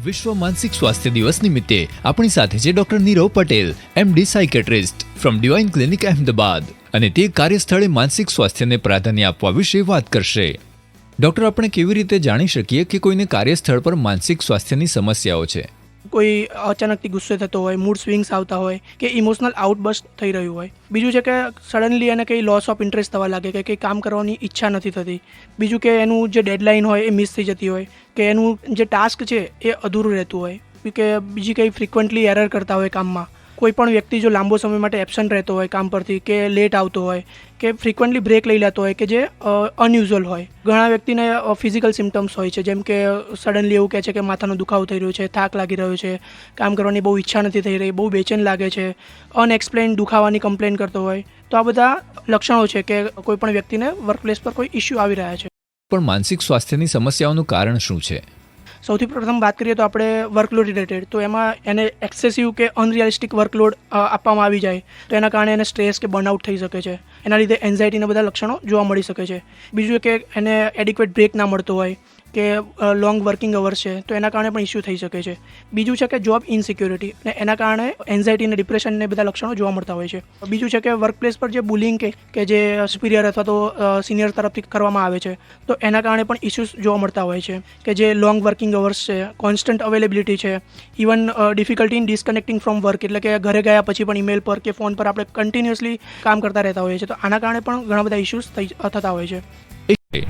વિશ્વ માનસિક સ્વાસ્થ્ય દિવસ નિમિત્તે આપણી સાથે છે doctor Nirav Patel, MD psychiatrist from divine clinic Ahmedabad, અને તે કાર્યસ્થળે માનસિક સ્વાસ્થ્યને પ્રાધાન્ય આપવા વિશે વાત કરશે. ડોક્ટર, આપણે કેવી રીતે જાણી શકીએ કે કોઈને કાર્યસ્થળ પર માનસિક સ્વાસ્થ્યની સમસ્યાઓ છે? કોઈ અચાનકથી ગુસ્સે થતો હોય, મૂડ સ્વિંગ્સ આવતા હોય કે ઇમોશનલ આઉટબર્સ્ટ થઈ રહ્યું હોય. બીજું છે કે સડનલી એને કંઈ લોસ ઓફ ઇન્ટરેસ્ટ થવા લાગે કે કંઈ કામ કરવાની ઈચ્છા નથી થતી. બીજું કે એનું જે ડેડલાઇન હોય એ મિસ થઈ જતી હોય, કે એનું જે ટાસ્ક છે એ અધૂરું રહેતું હોય, કે બીજી કંઈ ફ્રિકવન્ટલી એરર કરતા હોય કામમાં. કોઈ પણ વ્યક્તિ જો લાંબો સમય માટે એબસન્ટ રહેતો હોય કામ પરથી, કે લેટ આવતો હોય, કે ફ્રિકવન્ટલી બ્રેક લઈ લેતો હોય, કે જે અનયુઝ્યુઅલ હોય. ઘણા વ્યક્તિને ફિઝિકલ સિમ્ટમ્સ હોય છે, જેમ કે સડનલી એવું કહે છે કે માથાનો દુખાવો થઈ રહ્યો છે, થાક લાગી રહ્યો છે, કામ કરવાની બહુ ઈચ્છા નથી થઈ રહી, બહુ બેચેન લાગે છે, અનએક્સપ્લેન દુખાવાની કમ્પ્લેન કરતો હોય. તો આ બધા લક્ષણો છે કે કોઈ પણ વ્યક્તિને વર્કપ્લેસ પર કોઈ ઇસ્યુ આવી રહ્યા છે. પણ માનસિક સ્વાસ્થ્યની સમસ્યાઓનું કારણ શું છે? સૌથી પ્રથમ વાત કરીએ તો આપણે વર્કલોડ રિલેટેડ, તો એમાં એને એક્સેસિવ કે અનરિયલિસ્ટિક વર્કલોડ આપવામાં આવી જાય તો એના કારણે એને સ્ટ્રેસ કે બર્નઆઉટ થઈ શકે છે. એના લીધે એન્ઝાઇટીના બધા લક્ષણો જોવા મળી શકે છે. બીજું કે એને એડિક્વેટ બ્રેક ના મળતો હોય, કે લોંગ વર્કિંગ અવર્સ છે તો એના કારણે પણ ઇસ્યુ થઈ શકે છે. બીજું છે કે જોબ ઇનસિક્યોરિટી, અને એના કારણે એન્ઝાઇટી અને ડિપ્રેશન ને બધા લક્ષણો જોવા મળતા હોય છે. બીજું છે કે વર્કપ્લેસ પર જે બુલિંગ કે જે સુપિરિયર અથવા તો સિનિયર તરફથી કરવામાં આવે છે તો એના કારણે પણ ઇસ્યુઝ જોવા મળતા હોય છે, કે જે લોંગ વર્કિંગ અવર્સ છે, કોન્સ્ટન્ટ અવેલેબિલિટી છે, even difficulty in disconnecting from work, એટલે કે ઘરે ગયા પછી પણ ઈમેલ પર કે ફોન પર આપણે કન્ટિન્યુઅસલી કામ કરતા રહેતા હોઈએ છીએ. તો આના કારણે પણ ઘણા બધા ઇસ્યુઝ થતા હોય છે.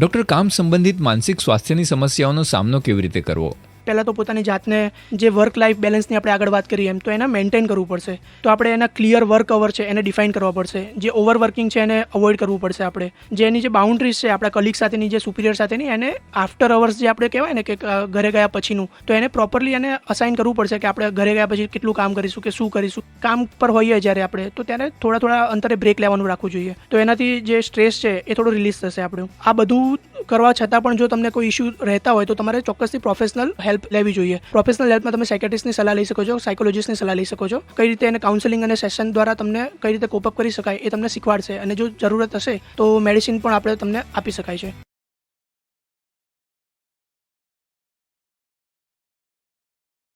ડોક્ટર, કામ સંબંધિત માનસિક સ્વાસ્થ્યની સમસ્યાઓનો સામનો કેવી રીતે કરવો? પહેલાં તો પોતાની જાતને, જે વર્ક લાઈફ બેલેન્સની આપણે આગળ વાત કરીએ એમ, તો એને મેન્ટેન કરવું પડશે. તો આપણે એના ક્લિયર વર્ક અવર છે એને ડિફાઇન કરવા પડશે. જે ઓવરવર્કિંગ છે એને અવોઇડ કરવું પડશે. આપણે જે એની જે બાઉન્ડ્રીઝ છે આપણા કલીગ સાથેની, જે સુપિરિયર સાથેની, એને આફ્ટર અવર્સ જે આપણે કહેવાય ને કે ઘરે ગયા પછીનું, તો એને પ્રોપરલી એને અસાઇન કરવું પડશે કે આપણે ઘરે ગયા પછી કેટલું કામ કરીશું કે શું કરીશું. કામ પર હોઈએ જ્યારે આપણે, તો ત્યારે થોડા અંતરે બ્રેક લેવાનું રાખવું જોઈએ. તો એનાથી જે સ્ટ્રેસ છે એ થોડું રિલીઝ થશે આપણું. આ બધું કરવા છતાં પણ જો તમને કોઈ ઇસ્યુ રહેતા હોય તો તમારે ચોક્કસથી પ્રોફેશનલ હેલ્પ લેવી જોઈએ. પ્રોફેશનલ હેલ્પમાં તમે સાયકેટ્રિસ્ટની સલાહ લઈ શકો છો, સાયકોલોજીસ્ટની સલાહ લઈ શકો છો. કઈ રીતે એને કાઉન્સેલિંગ અને સેશન દ્વારા તમને કઈ રીતે કોપઅપ કરી શકાય એ તમને શીખવાડશે, અને જો જરૂરત હશે તો મેડિસિન પણ આપણે તમને આપી શકાય છે.